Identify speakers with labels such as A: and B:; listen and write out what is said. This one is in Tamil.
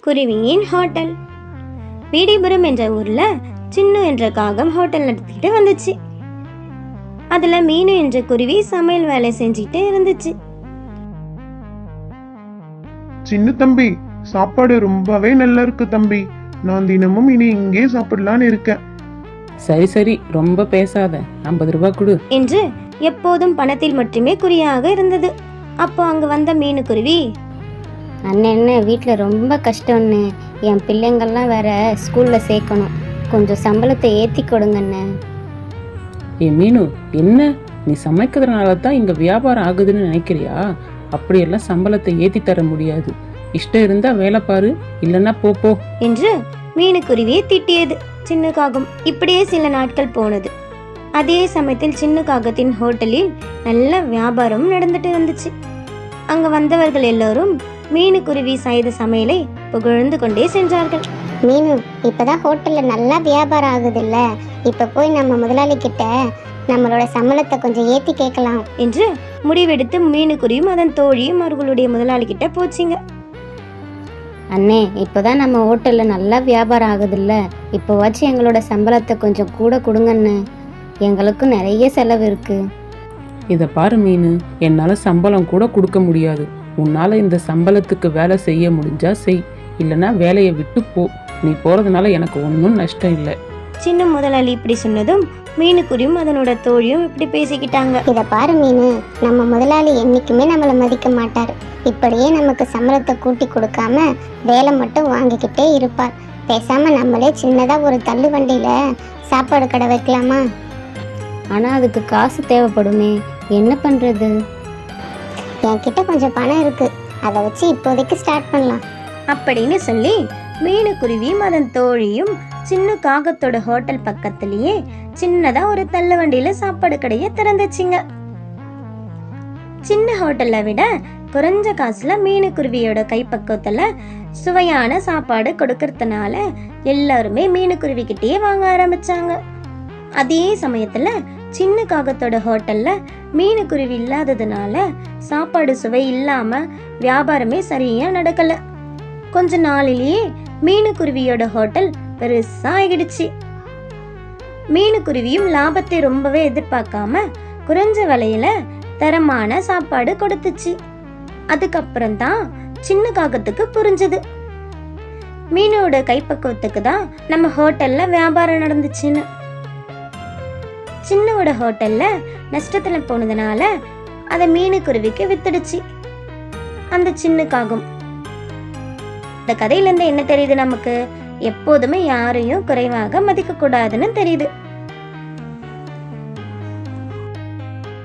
A: குருவியின் ஹோட்டல். வீடிபுரம் என்ற ஊர்ல சின்னு என்ற காகம் ஹோட்டல் நடத்திட்டு வந்துச்சு. அதுல மீனு என்ற குருவி சமையல் வேலை செஞ்சிட்டு இருந்துச்சு.
B: சின்ன தம்பி, சாப்பாடு ரொம்பவே நல்லா இருக்கு தம்பி. நான் தினமும் இனி இங்கே சாப்பிடலான்னு இருக்கேன்.
C: சரி சரி, ரொம்ப பேசாத, 50 ரூபாய் கொடு
A: என்று எப்போதும் பணத்தில் மட்டுமே குறியாக இருந்தது. அப்போ அங்க வந்த மீனு குருவி,
D: அண்ணன் வீட்டில் ரொம்ப கஷ்டம்னு, என் பிள்ளைங்கள்லாம் வேற ஸ்கூலில் சேர்க்கணும், கொஞ்சம் சம்பளத்தை ஏற்றி கொடுங்கண்ணே.
C: ஏ மீனு, என்ன நீ சமைக்கிறதுனால தான் இங்க வியாபாரம் ஆகுதுன்னு நினைக்கிறியா? அப்படியெல்லாம் சம்பளத்தை ஏத்தி தர முடியாது. இஷ்டம் இருந்தா வேலை பாரு, இல்லைன்னா போ
A: என்று மீனு குருவியை திட்டியது சின்ன காகம். இப்படியே சில நாட்கள் போனது. அதே சமயத்தில் சின்ன காகத்தின் ஹோட்டலில் நல்ல வியாபாரம் நடந்துட்டு இருந்துச்சு. அங்க வந்தவர்கள் எல்லோரும் மீனு குருவி செய்த சமையலை புகழ்ந்து கொண்டே சென்றார்கள்.
D: மீனு, இப்பதான் ஹோட்டல்ல நல்லா வியாபாரம் ஆகுது இல்ல, இப்ப போய் நம்ம முதலாளி கிட்ட நம்மளோட சம்பளத்தை கொஞ்சம் ஏத்தி கேட்கலாம்
A: என்று முடிவெடுத்து மீனு குருவியும் அதன் தோழியும் அவர்களுடைய முதலாளி கிட்ட போச்சிங்க.
D: அண்ணே, இப்போதான் நம்ம ஹோட்டல்ல நல்லா வியாபாரம் ஆகுது இல்ல, இப்போவாச்சும் எங்களோட சம்பளத்தை கொஞ்சம் கூட கொடுங்கண்ணே, எங்களுக்கும் நிறைய செலவு இருக்கு.
C: இதை பாரு மீனு, என்னால சம்பளம் கூட கொடுக்க முடியாது. உன்னால இந்த சம்பளத்துக்கு வேலை செய்ய முடிஞ்சா செய், இல்லைன்னா வேலையை விட்டு போ. நீ போறதுனால எனக்கு ஒன்றும் நஷ்டம் இல்லை.
A: சின்ன முதலாளி இப்படி சொன்னதும் மீனு குருவியும் அதனோட தோழியும் இப்படி பேசிக்கிட்டாங்க.
D: இதை பாரு மீனு, நம்ம முதலாளி என்னைக்குமே நம்மளை மதிக்க மாட்டார். இப்படியே நமக்கு சம்பளத்தை கூட்டி கொடுக்காம வேலை மட்டும் வாங்கிக்கிட்டே இருப்பார். பேசாம நம்மளே சின்னதா ஒரு தள்ளு வண்டியில சாப்பாடு கடை வைக்கலாமா? ஆனா அதுக்கு காசு தேவைப்படுமே, என்ன பண்றது? என்கிட்ட கொஞ்சம் பணம் இருக்கு, அதை வச்சு இப்போதைக்கு ஸ்டார்ட் பண்ணலாம்
A: அப்படின்னு சொல்லி மீனு குருவியும் அதன் தோழியும் சின்ன காகத்தோட ஹோட்டல் பக்கத்திலேயே சின்னதா ஒரு தள்ளு வண்டியில சாப்பாடு கடையை திறந்துச்சுங்க. சின்ன ஹோட்டலை விட குறைஞ்ச காசுல மீனு குருவியோட கைப்பக்கத்துல சுவையான சாப்பாடு கொடுக்கறதுனால எல்லாருமே மீனு குருவி கிட்டேயே வாங்க ஆரம்பிச்சாங்க. அதே சமயத்துல சின்ன காகத்தோட ஹோட்டல்ல மீனு குருவி இல்லாததுனால சாப்பாடு சுவை இல்லாம வியாபாரமே சரியா நடக்கல. கொஞ்ச நாளிலேயே மீனு குருவியோட ஹோட்டல் பெருசா ஆகிடுச்சு. மீனு குருவியும் லாபத்தை ரொம்பவே எதிர்பார்க்காம குறைஞ்ச விலையில தரமான சாப்பாடு கொடுத்துச்சு. அதுக்கப்புறம் தான் சின்ன காகத்துக்கு புரிஞ்சது, மீனோட கைப்பக்குவத்துக்கு தான் நம்ம ஹோட்டல்ல வியாபாரம் நடந்துச்சுன்னு. சின்னோட ஹோட்டல்ல நஷ்டத்துல போனதுனால அதை மீனு குருவிக்கு வித்துடுச்சு அந்த சின்ன காகம். இந்த கதையில இருந்து என்ன தெரியுது நமக்கு? எப்போதுமே யாரையும் குறைவாக மதிக்க கூடாதுன்னு தெரியுது.